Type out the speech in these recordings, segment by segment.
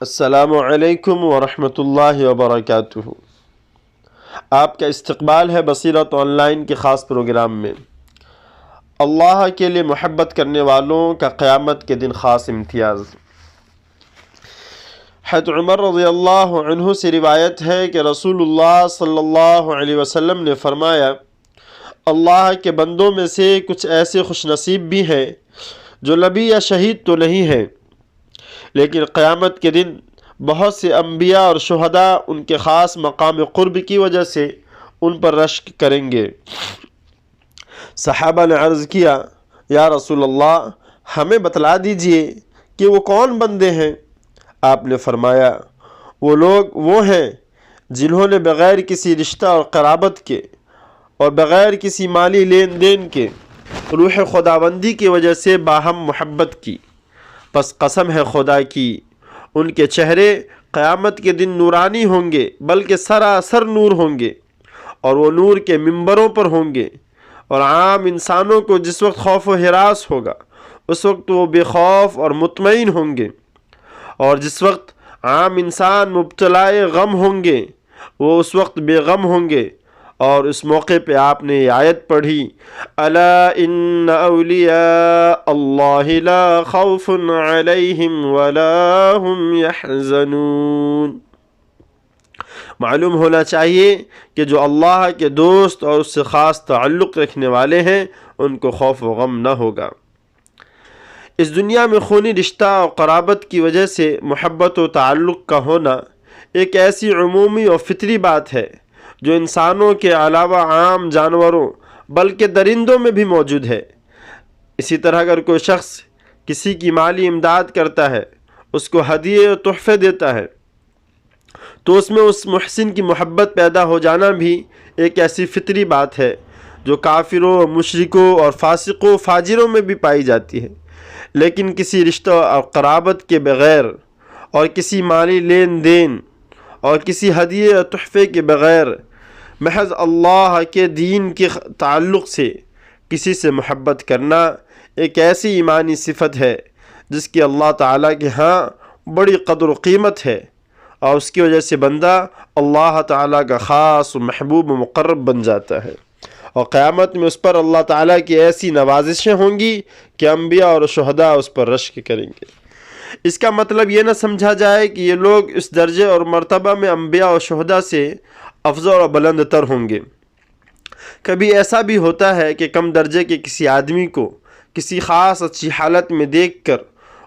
السلام علیکم ورحمۃ اللہ وبرکاتہ۔ آپ کا استقبال ہے بصیرت آن لائن کے خاص پروگرام میں۔ اللہ کے لیے محبت کرنے والوں کا قیامت کے دن خاص امتیاز۔ حضرت عمر رضی اللہ عنہ سے روایت ہے کہ رسول اللہ صلی اللہ علیہ وسلم نے فرمایا، اللہ کے بندوں میں سے کچھ ایسے خوش نصیب بھی ہیں جو نبی یا شہید تو نہیں ہیں، لیکن قیامت کے دن بہت سے انبیاء اور شہداء ان کے خاص مقام قرب کی وجہ سے ان پر رشک کریں گے۔ صحابہ نے عرض کیا، یا رسول اللہ، ہمیں بتلا دیجئے کہ وہ کون بندے ہیں؟ آپ نے فرمایا، وہ لوگ وہ ہیں جنہوں نے بغیر کسی رشتہ اور قرابت کے اور بغیر کسی مالی لین دین کے روح خداوندی کی وجہ سے باہم محبت کی۔ پس قسم ہے خدا کی، ان کے چہرے قیامت کے دن نورانی ہوں گے، بلکہ سراسر نور ہوں گے، اور وہ نور کے منبروں پر ہوں گے، اور عام انسانوں کو جس وقت خوف و ہراس ہوگا اس وقت وہ بے خوف اور مطمئن ہوں گے، اور جس وقت عام انسان مبتلائے غم ہوں گے وہ اس وقت بے غم ہوں گے۔ اور اس موقع پہ آپ نے یہ آیت پڑھی، الا ان اولیاء اللہ لا خوف علیہم ولا هم یحزنون۔ معلوم ہونا چاہیے کہ جو اللہ کے دوست اور اس سے خاص تعلق رکھنے والے ہیں ان کو خوف و غم نہ ہوگا۔ اس دنیا میں خونی رشتہ اور قرابت کی وجہ سے محبت و تعلق کا ہونا ایک ایسی عمومی اور فطری بات ہے جو انسانوں کے علاوہ عام جانوروں بلکہ درندوں میں بھی موجود ہے۔ اسی طرح اگر کوئی شخص کسی کی مالی امداد کرتا ہے، اس کو ہدیے و تحفے دیتا ہے، تو اس میں اس محسن کی محبت پیدا ہو جانا بھی ایک ایسی فطری بات ہے جو کافروں، مشرکوں اور فاسقوں فاجروں میں بھی پائی جاتی ہے۔ لیکن کسی رشتہ اور قرابت کے بغیر اور کسی مالی لین دین اور کسی ہدیے اور تحفے کے بغیر محض اللہ کے دین کے تعلق سے کسی سے محبت کرنا ایک ایسی ایمانی صفت ہے جس کی اللہ تعالیٰ کے ہاں بڑی قدر و قیمت ہے، اور اس کی وجہ سے بندہ اللہ تعالیٰ کا خاص و محبوب و مقرب بن جاتا ہے، اور قیامت میں اس پر اللہ تعالیٰ کی ایسی نوازشیں ہوں گی کہ انبیاء اور شہداء اس پر رشک کریں گے۔ اس کا مطلب یہ نہ سمجھا جائے کہ یہ لوگ اس درجے اور مرتبہ میں انبیاء اور شہداء سے افضل اور بلند تر ہوں گے۔ کبھی ایسا بھی ہوتا ہے کہ کم درجے کے کسی آدمی کو کسی خاص اچھی حالت میں دیکھ کر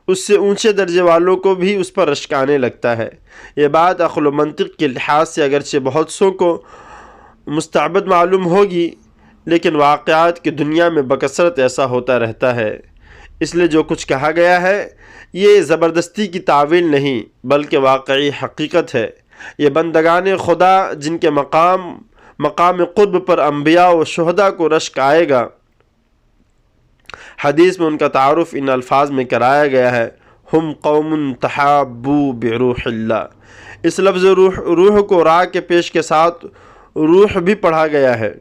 اس سے اونچے درجے والوں کو بھی اس پر رشک آنے لگتا ہے۔ یہ بات عقل و منطق کے لحاظ سے اگرچہ بہت سو کو مستعبد معلوم ہوگی، لیکن واقعات کی دنیا میں بکثرت ایسا ہوتا رہتا ہے۔ اس لیے جو کچھ کہا گیا ہے یہ زبردستی کی تعویل نہیں بلکہ واقعی حقیقت ہے۔ یہ بندگان خدا جن کے مقام قرب پر انبیاء و شہداء کو رشک آئے گا، حدیث میں ان کا تعارف ان الفاظ میں کرایا گیا ہے، ہم قوم تحابوا بروح اللہ۔ اس لفظ روح کو را کے پیش کے ساتھ روح بھی پڑھا گیا ہے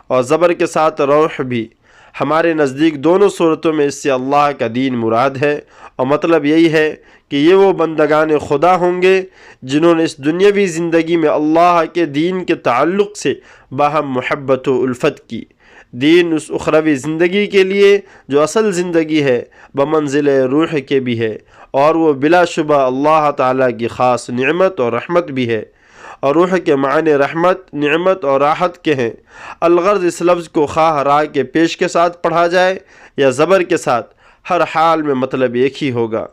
اور زبر کے ساتھ روح بھی۔ ہمارے نزدیک دونوں صورتوں میں اس سے اللہ کا دین مراد ہے، اور مطلب یہی ہے کہ یہ وہ بندگان خدا ہوں گے جنہوں نے اس دنیاوی زندگی میں اللہ کے دین کے تعلق سے باہم محبت و الفت کی۔ دین اس اخروی زندگی کے لیے جو اصل زندگی ہے بمنزل روح کے بھی ہے، اور وہ بلا شبہ اللہ تعالیٰ کی خاص نعمت اور رحمت بھی ہے، اور روح کے معنی رحمت، نعمت اور راحت کے ہیں۔ الغرض اس لفظ کو خواہ را کے پیش کے ساتھ پڑھا جائے یا زبر کے ساتھ، ہر حال میں مطلب ایک ہی ہوگا۔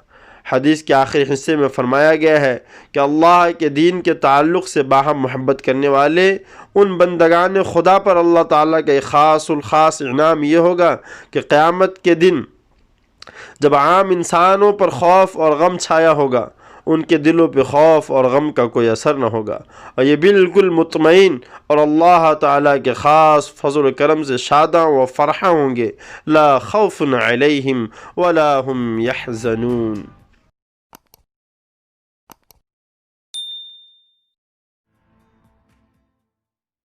حدیث کے آخری حصے میں فرمایا گیا ہے کہ اللہ کے دین کے تعلق سے باہم محبت کرنے والے ان بندگان خدا پر اللہ تعالیٰ کا ایک خاص الخاص انعام یہ ہوگا کہ قیامت کے دن جب عام انسانوں پر خوف اور غم چھایا ہوگا، ان کے دلوں پہ خوف اور غم کا کوئی اثر نہ ہوگا، اور یہ بالکل مطمئن اور اللہ تعالیٰ کے خاص فضل و کرم سے شاداں و فرحاں ہوں گے۔ لا خوف علیہم ولا هم یحزنون۔